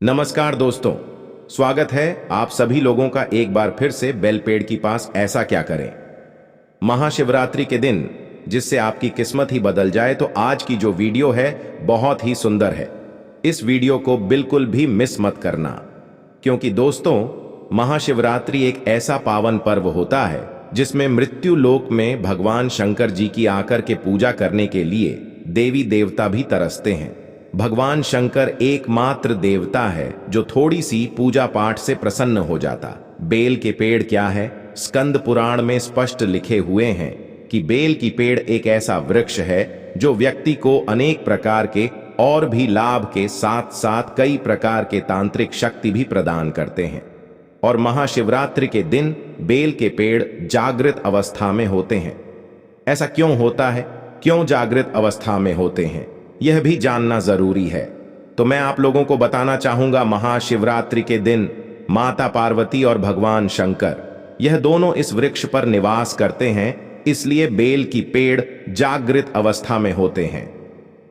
नमस्कार दोस्तों, स्वागत है आप सभी लोगों का एक बार फिर से बेल पेड़ के पास ऐसा क्या करें महाशिवरात्रि के दिन, जिससे आपकी किस्मत ही बदल जाए। तो आज की जो वीडियो है बहुत ही सुंदर है। इस वीडियो को बिल्कुल भी मिस मत करना, क्योंकि दोस्तों महाशिवरात्रि एक ऐसा पावन पर्व होता है जिसमें मृत्यु लोक में भगवान शंकर जी की आकर के पूजा करने के लिए देवी देवता भी तरसते हैं। भगवान शंकर एकमात्र देवता है जो थोड़ी सी पूजा पाठ से प्रसन्न हो जाता। बेल के पेड़ क्या है? स्कंद पुराण में स्पष्ट लिखे हुए हैं कि बेल की पेड़ एक ऐसा वृक्ष है जो व्यक्ति को अनेक प्रकार के और भी लाभ के साथ साथ कई प्रकार के तांत्रिक शक्ति भी प्रदान करते हैं। और महाशिवरात्रि के दिन बेल के पेड़ जागृत अवस्था में होते हैं। ऐसा क्यों होता है? क्यों जागृत अवस्था में होते हैं, यह भी जानना जरूरी है। तो मैं आप लोगों को बताना चाहूंगा, महाशिवरात्रि के दिन माता पार्वती और भगवान शंकर यह दोनों इस वृक्ष पर निवास करते हैं, इसलिए बेल की पेड़ जागृत अवस्था में होते हैं।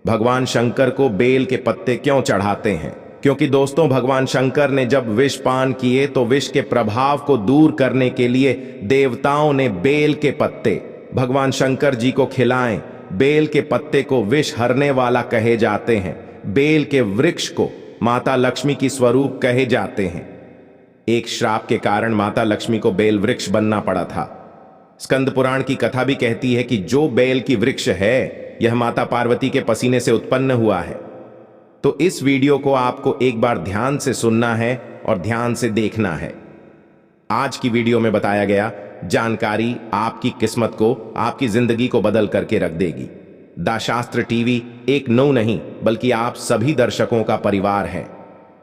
भगवान शंकर को बेल के पत्ते क्यों चढ़ाते हैं? क्योंकि दोस्तों भगवान शंकर ने जब विष पान किए तो विष के प्रभाव को दूर करने के लिए देवताओं ने बेल के पत्ते भगवान शंकर जी को खिलाएं। बेल के पत्ते को विष हरने वाला कहे जाते हैं। बेल के वृक्ष को माता लक्ष्मी की स्वरूप कहे जाते हैं। एक श्राप के कारण माता लक्ष्मी को बेल वृक्ष बनना पड़ा था। स्कंद पुराण की कथा भी कहती है कि जो बेल की वृक्ष है यह माता पार्वती के पसीने से उत्पन्न हुआ है। तो इस वीडियो को आपको एक बार ध्यान से सुनना है और ध्यान से देखना है। आज की वीडियो में बताया गया जानकारी आपकी किस्मत को, आपकी जिंदगी को बदल करके रख देगी। दाशास्त्र टीवी एक नो नहीं बल्कि आप सभी दर्शकों का परिवार है।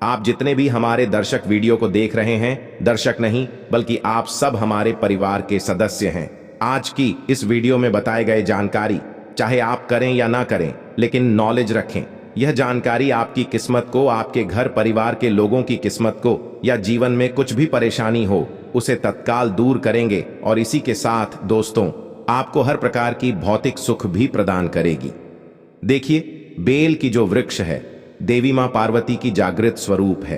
आप जितने भी हमारे दर्शक वीडियो को देख रहे हैं, दर्शक नहीं बल्कि आप सब हमारे परिवार के सदस्य हैं। आज की इस वीडियो में बताए गए जानकारी चाहे आप करें या ना करें, लेकिन नॉलेज रखें। यह जानकारी आपकी किस्मत को, आपके घर परिवार के लोगों की किस्मत को या जीवन में कुछ भी परेशानी हो उसे तत्काल दूर करेंगे और इसी के साथ दोस्तों आपको हर प्रकार की भौतिक सुख भी प्रदान करेगी। देखिए, बेल की जो वृक्ष है देवी मां पार्वती की जागृत स्वरूप है।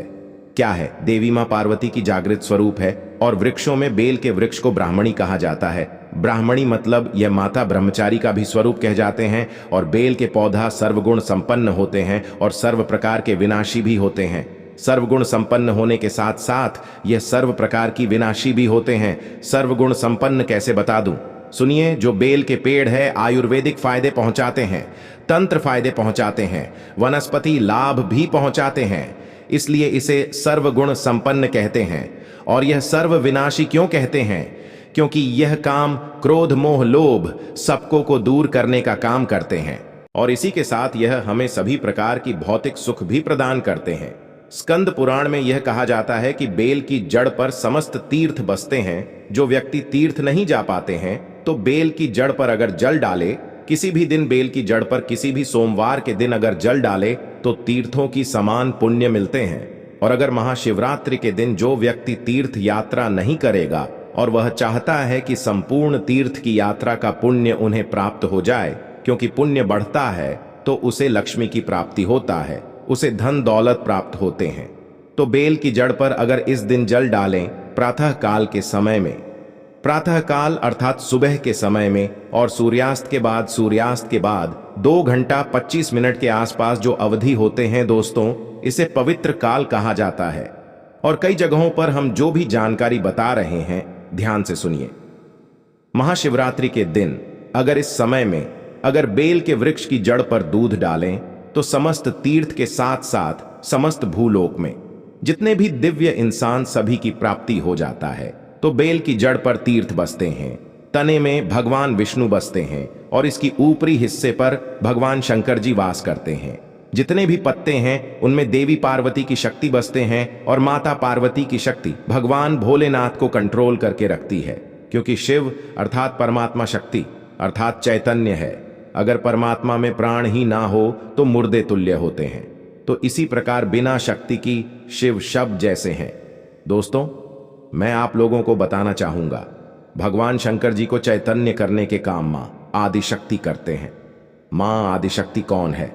क्या है? देवी मां पार्वती की जागृत स्वरूप है। और वृक्षों में बेल के वृक्ष को ब्राह्मणी कहा जाता है। ब्राह्मणी मतलब यह माता ब्रह्मचारी का भी स्वरूप कह जाते हैं। और बेल के पौधा सर्वगुण संपन्न होते हैं और सर्व प्रकार के विनाशी भी होते हैं। सर्वगुण संपन्न होने के साथ साथ यह सर्व प्रकार की विनाशी भी होते हैं। सर्वगुण संपन्न कैसे बता दूं? सुनिए, जो बेल के पेड़ है आयुर्वेदिक फायदे पहुंचाते हैं, तंत्र फायदे पहुंचाते हैं, वनस्पति लाभ भी पहुंचाते हैं, इसलिए इसे सर्वगुण संपन्न कहते हैं। और यह सर्व विनाशी क्यों कहते हैं? क्योंकि यह काम क्रोध मोह लोभ सबको को दूर करने का काम करते हैं और इसी के साथ यह हमें सभी प्रकार की भौतिक सुख भी प्रदान करते हैं। स्कंद पुराण में यह कहा जाता है कि बेल की जड़ पर समस्त तीर्थ बसते हैं। जो व्यक्ति तीर्थ नहीं जा पाते हैं तो बेल की जड़ पर अगर जल डाले, किसी भी दिन बेल की जड़ पर किसी भी सोमवार के दिन अगर जल डाले तो तीर्थों की समान पुण्य मिलते हैं। और अगर महाशिवरात्रि के दिन जो व्यक्ति तीर्थ यात्रा नहीं करेगा और वह चाहता है कि संपूर्ण तीर्थ की यात्रा का पुण्य उन्हें प्राप्त हो जाए, क्योंकि पुण्य बढ़ता है तो उसे लक्ष्मी की प्राप्ति होता है, उसे धन दौलत प्राप्त होते हैं। तो बेल की जड़ पर अगर इस दिन जल डालें प्रातः काल के समय में, प्रातः काल अर्थात सुबह के समय में, और सूर्यास्त के बाद 2 घंटा 25 मिनट के आसपास जो अवधि होते हैं दोस्तों, इसे पवित्र काल कहा जाता है। और कई जगहों पर हम जो भी जानकारी बता रहे हैं ध्यान से सुनिए। महाशिवरात्रि के दिन अगर इस समय में अगर बेल के वृक्ष की जड़ पर दूध डालें तो समस्त तीर्थ के साथ साथ समस्त भूलोक में जितने भी दिव्य इंसान सभी की प्राप्ति हो जाता है। तो बेल की जड़ पर तीर्थ बसते हैं, तने में भगवान विष्णु बसते हैं और इसकी ऊपरी हिस्से पर भगवान शंकर जी वास करते हैं। जितने भी पत्ते हैं उनमें देवी पार्वती की शक्ति बसते हैं और माता पार्वती की शक्ति भगवान भोलेनाथ को कंट्रोल करके रखती है। क्योंकि शिव अर्थात परमात्मा शक्ति अर्थात चैतन्य है। अगर परमात्मा में प्राण ही ना हो तो मुर्दे तुल्य होते हैं। तो इसी प्रकार बिना शक्ति की शिव शब्द जैसे हैं। दोस्तों मैं आप लोगों को बताना चाहूंगा, भगवान शंकर जी को चैतन्य करने के काम मां आदिशक्ति करते हैं। मां आदिशक्ति कौन है?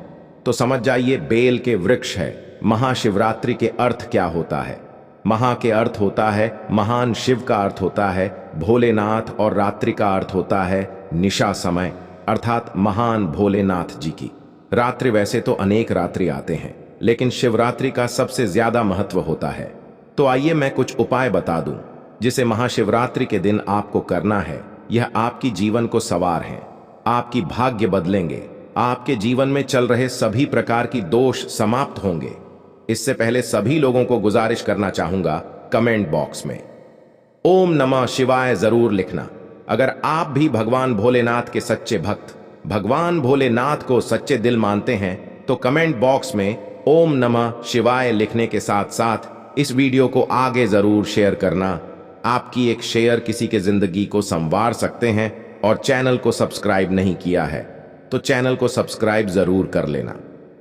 तो समझ जाइए, बेल के वृक्ष है महाशिवरात्रि के अर्थ क्या होता है। महा के अर्थ होता है महान, शिव का अर्थ होता है भोलेनाथ, और रात्रि का अर्थ होता है निशा समय, अर्थात महान भोलेनाथ जी की रात्रि। वैसे तो अनेक रात्रि आते हैं, लेकिन शिवरात्रि का सबसे ज्यादा महत्व होता है। तो आइए मैं कुछ उपाय बता दूं जिसे महाशिवरात्रि के दिन आपको करना है। यह आपकी जीवन को सवार है, आपकी भाग्य बदलेंगे, आपके जीवन में चल रहे सभी प्रकार की दोष समाप्त होंगे। इससे पहले सभी लोगों को गुजारिश करना चाहूंगा, कमेंट बॉक्स में ओम नमः शिवाय जरूर लिखना। अगर आप भी भगवान भोलेनाथ के सच्चे भक्त, भगवान भोलेनाथ को सच्चे दिल मानते हैं, तो कमेंट बॉक्स में ओम नमः शिवाय लिखने के साथ साथ इस वीडियो को आगे जरूर शेयर करना। आपकी एक शेयर किसी के जिंदगी को संवार सकते हैं। और चैनल को सब्सक्राइब नहीं किया है तो चैनल को सब्सक्राइब जरूर कर लेना।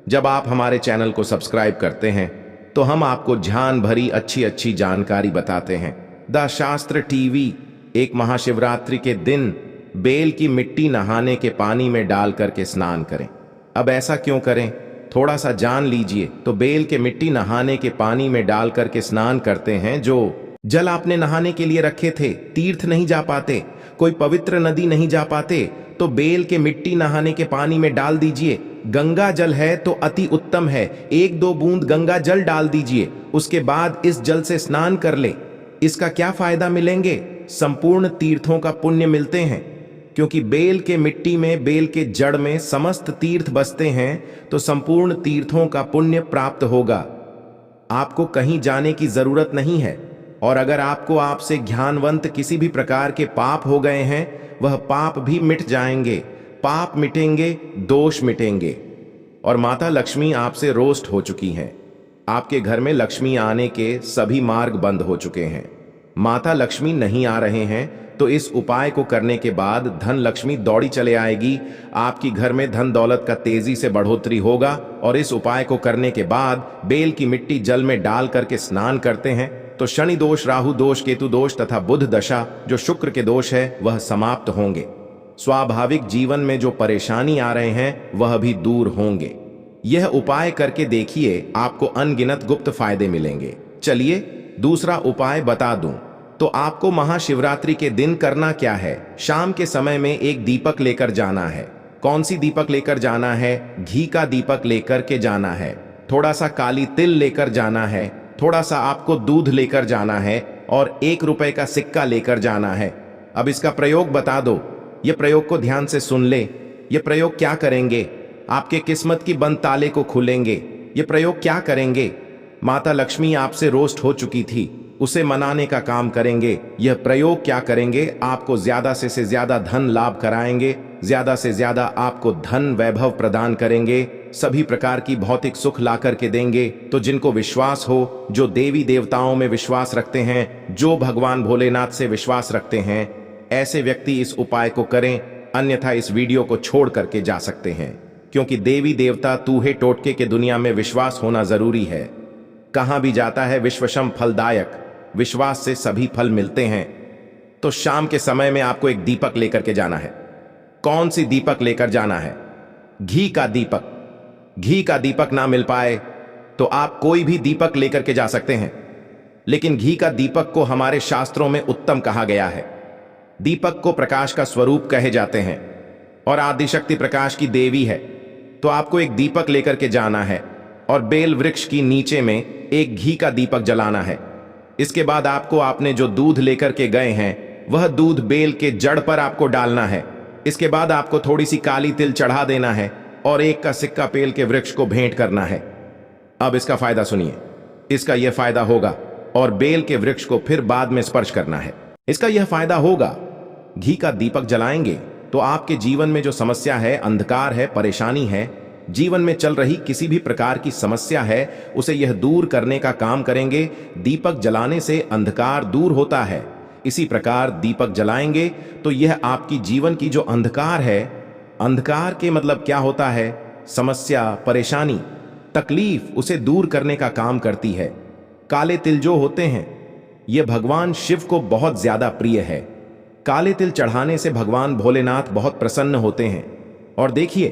जब आप हमारे चैनल को सब्सक्राइब करते हैं तो हम आपको ध्यान भरी अच्छी अच्छी जानकारी बताते हैं। द शास्त्र टीवी एक महाशिवरात्रि के दिन बेल की मिट्टी नहाने के पानी में डाल करके स्नान करें। अब ऐसा क्यों करें, थोड़ा सा जान लीजिए। तो बेल के मिट्टी नहाने के पानी में डाल करके स्नान करते हैं। जो जल आपने नहाने के लिए रखे थे, तीर्थ नहीं जा पाते, कोई पवित्र नदी नहीं जा पाते, तो बेल के मिट्टी नहाने के पानी में डाल दीजिए। गंगा जल है तो अति उत्तम है, 1-2 बूंद गंगा जल डाल दीजिए। उसके बाद इस जल से स्नान कर ले। इसका क्या फायदा मिलेंगे, संपूर्ण तीर्थों का पुण्य मिलते हैं। क्योंकि बेल के मिट्टी में, बेल के जड़ में समस्त तीर्थ बसते हैं, तो संपूर्ण तीर्थों का पुण्य प्राप्त होगा। आपको कहीं जाने की जरूरत नहीं है। और अगर आपसे ज्ञानवंत किसी भी प्रकार के पाप हो गए हैं, वह पाप भी मिट जाएंगे। पाप मिटेंगे, दोष मिटेंगे। और माता लक्ष्मी आपसे रोस्ट हो चुकी हैं। आपके घर में लक्ष्मी आने के सभी मार्ग बंद हो चुके हैं। माता लक्ष्मी नहीं आ रहे हैं, तो इस उपाय को करने के बाद धन लक्ष्मी दौड़ी चले आएगी। आपकी घर में धन दौलत का तेजी से बढ़ोतरी होगा। और इस उपाय को करने के बाद बेल की मिट्टी जल में डाल करके स्नान करते हैं, तो शनि दोष, राहु दोष, केतु दोष तथा बुध दशा जो शुक्र के दोष है वह समाप्त होंगे। स्वाभाविक जीवन में जो परेशानी आ रहे हैं वह भी दूर होंगे। यह उपाय करके देखिए, आपको अनगिनत गुप्त फायदे मिलेंगे। चलिए दूसरा उपाय बता दूं। तो आपको महाशिवरात्रि के दिन करना क्या है, शाम के समय में एक दीपक लेकर जाना है। कौन सी दीपक लेकर जाना है, घी का दीपक लेकर के जाना है। थोड़ा सा काली तिल लेकर जाना है, थोड़ा सा आपको दूध लेकर जाना है, और 1 रुपए का सिक्का लेकर जाना है। अब इसका प्रयोग बता दो, ये प्रयोग को ध्यान से सुन ले। ये प्रयोग क्या करेंगे, आपके किस्मत की बंद ताले को खुलेंगे। ये प्रयोग क्या करेंगे, माता लक्ष्मी आपसे रोस्ट हो चुकी थी, उसे मनाने का काम करेंगे। यह प्रयोग क्या करेंगे, आपको ज्यादा से ज्यादा धन लाभ कराएंगे, ज्यादा से ज्यादा आपको धन वैभव प्रदान करेंगे, सभी प्रकार की भौतिक सुख ला करके देंगे। तो जिनको विश्वास हो, जो देवी देवताओं में विश्वास रखते हैं, जो भगवान भोलेनाथ से विश्वास रखते हैं, ऐसे व्यक्ति इस उपाय को करें। अन्यथा इस वीडियो को छोड़ करके जा सकते हैं। क्योंकि देवी देवता, तूहे टोटके के दुनिया में विश्वास होना जरूरी है। कहां भी जाता है विश्वशम फलदायक, विश्वास से सभी फल मिलते हैं। तो शाम के समय में आपको एक दीपक लेकर के जाना है। कौन सी दीपक लेकर जाना है, घी का दीपक। घी का दीपक ना मिल पाए तो आप कोई भी दीपक लेकर के जा सकते हैं, लेकिन घी का दीपक को हमारे शास्त्रों में उत्तम कहा गया है। दीपक को प्रकाश का स्वरूप कहे जाते हैं और आदिशक्ति प्रकाश की देवी है। तो आपको एक दीपक लेकर के जाना है और बेल वृक्ष की नीचे में एक घी का दीपक जलाना है। इसके बाद आपने जो दूध लेकर के गए हैं, वह दूध बेल के जड़ पर आपको डालना है। इसके बाद आपको थोड़ी सी काली तिल चढ़ा देना है और 1 का सिक्का बेल के वृक्ष को भेंट करना है। अब इसका फायदा सुनिए। इसका यह फायदा होगा, और बेल के वृक्ष को फिर बाद में स्पर्श करना है। इसका यह फायदा होगा, घी का दीपक जलाएंगे तो आपके जीवन में जो समस्या है, अंधकार है, परेशानी है, जीवन में चल रही किसी भी प्रकार की समस्या है, उसे यह दूर करने का काम करेंगे। दीपक जलाने से अंधकार दूर होता है। इसी प्रकार दीपक जलाएंगे तो यह आपकी जीवन की जो अंधकार है, अंधकार के मतलब क्या होता है, समस्या, परेशानी, तकलीफ, उसे दूर करने का काम करती है। काले तिल जो होते हैं, यह भगवान शिव को बहुत ज्यादा प्रिय है। काले तिल चढ़ाने से भगवान भोलेनाथ बहुत प्रसन्न होते हैं। और देखिए,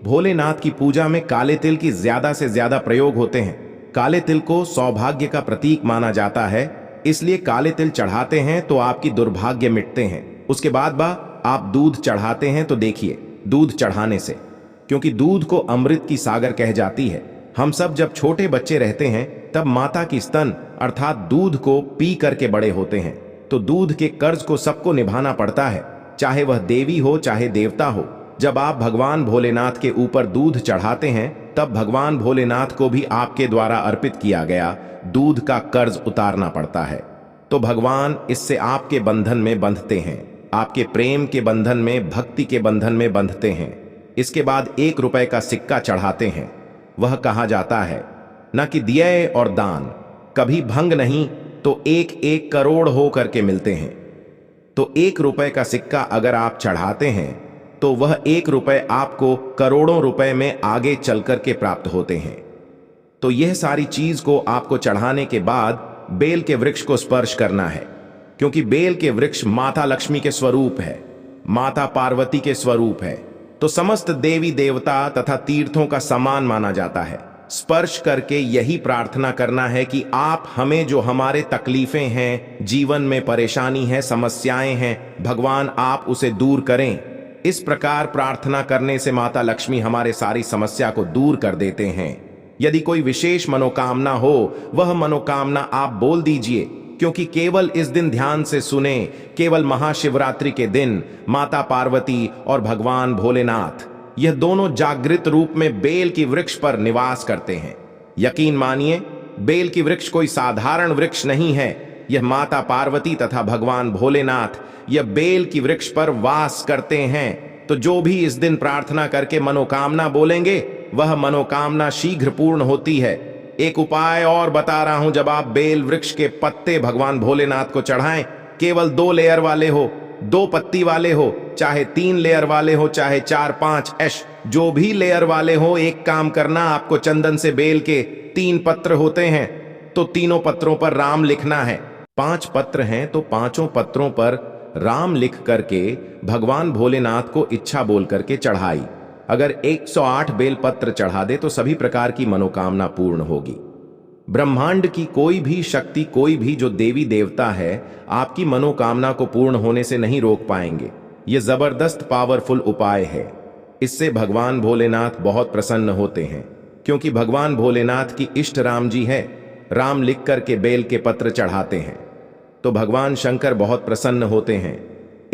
भोलेनाथ की पूजा में काले तिल की ज्यादा से ज्यादा प्रयोग होते हैं। काले तिल को सौभाग्य का प्रतीक माना जाता है, इसलिए काले तिल चढ़ाते हैं तो आपकी दुर्भाग्य मिटते हैं। उसके बाद आप दूध चढ़ाते हैं तो देखिए, दूध चढ़ाने से, क्योंकि दूध को अमृत की सागर कह जाती है, हम सब जब छोटे बच्चे रहते हैं तब माता की स्तन अर्थात दूध को पी करके बड़े होते हैं। तो दूध के कर्ज को सबको निभाना पड़ता है, चाहे वह देवी हो चाहे देवता हो। जब आप भगवान भोलेनाथ के ऊपर दूध चढ़ाते हैं तब भगवान भोलेनाथ को भी आपके द्वारा अर्पित किया गया दूध का कर्ज उतारना पड़ता है। तो भगवान इससे आपके बंधन में बंधते हैं, आपके प्रेम के बंधन में, भक्ति के बंधन में बंधते हैं। इसके बाद 1 रुपए का सिक्का चढ़ाते हैं। वह कहा जाता है न कि दिए और दान कभी भंग नहीं तो 1-1 करोड़ हो करके मिलते हैं। तो 1 रुपए का सिक्का अगर आप चढ़ाते हैं तो वह 1 रुपए आपको करोड़ों रुपए में आगे चल करके प्राप्त होते हैं। तो यह सारी चीज को आपको चढ़ाने के बाद बेल के वृक्ष को स्पर्श करना है, क्योंकि बेल के वृक्ष माता लक्ष्मी के स्वरूप है, माता पार्वती के स्वरूप है। तो समस्त देवी देवता तथा तीर्थों का समान माना जाता है। स्पर्श करके यही प्रार्थना करना है कि आप हमें जो हमारे तकलीफें हैं, जीवन में परेशानी है, समस्याएं हैं, भगवान आप उसे दूर करें। इस प्रकार प्रार्थना करने से माता लक्ष्मी हमारे सारी समस्या को दूर कर देते हैं। यदि कोई विशेष मनोकामना हो, वह मनोकामना आप बोल दीजिए, क्योंकि केवल इस दिन ध्यान से सुने, केवल महाशिवरात्रि के दिन माता पार्वती और भगवान भोलेनाथ यह दोनों जागृत रूप में बेल की वृक्ष पर निवास करते हैं। यकीन मानिए, बेल की वृक्ष कोई साधारण वृक्ष नहीं है, यह माता पार्वती तथा भगवान भोलेनाथ यह बेल की वृक्ष पर वास करते हैं। तो जो भी इस दिन प्रार्थना करके मनोकामना बोलेंगे वह मनोकामना शीघ्र पूर्ण होती है। एक उपाय और बता रहा हूं, जब आप बेल वृक्ष के पत्ते भगवान भोलेनाथ को चढ़ाएं, केवल 2 लेयर वाले हो, 2 पत्ती वाले हो, चाहे 3 लेयर वाले हो, चाहे 4-5 जो भी लेयर वाले हो, एक काम करना, आपको चंदन से बेल के 3 पत्र होते हैं तो तीनों पत्रों पर राम लिखना है। 5 पत्र हैं तो 5 पत्रों पर राम लिख करके भगवान भोलेनाथ को इच्छा बोल करके चढ़ाई। अगर 108 बेल पत्र चढ़ा दे तो सभी प्रकार की मनोकामना पूर्ण होगी। ब्रह्मांड की कोई भी शक्ति, कोई भी जो देवी देवता है, आपकी मनोकामना को पूर्ण होने से नहीं रोक पाएंगे। यह जबरदस्त पावरफुल उपाय है। इससे भगवान भोलेनाथ बहुत प्रसन्न होते हैं, क्योंकि भगवान भोलेनाथ की इष्ट राम जी है। राम लिख करके बेल के पत्र चढ़ाते हैं तो भगवान शंकर बहुत प्रसन्न होते हैं।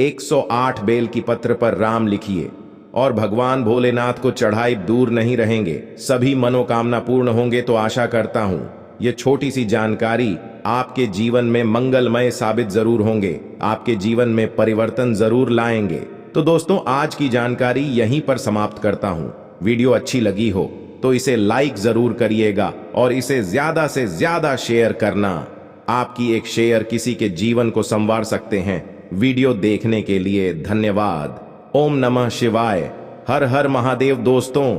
108 बेल की पत्र पर राम लिखिए और भगवान भोलेनाथ को चढ़ाई, दूर नहीं रहेंगे, सभी मनोकामना पूर्ण होंगे। तो आशा करता हूं ये छोटी सी जानकारी आपके जीवन में मंगलमय साबित जरूर होंगे, आपके जीवन में परिवर्तन जरूर लाएंगे। तो दोस्तों, आज की जानकारी यहीं पर समाप्त करता हूं। वीडियो अच्छी लगी हो तो इसे लाइक जरूर करिएगा और इसे ज्यादा से ज्यादा शेयर करना। आपकी एक शेयर किसी के जीवन को संवार सकते हैं। वीडियो देखने के लिए धन्यवाद। ओम नमः शिवाय। हर हर महादेव दोस्तों।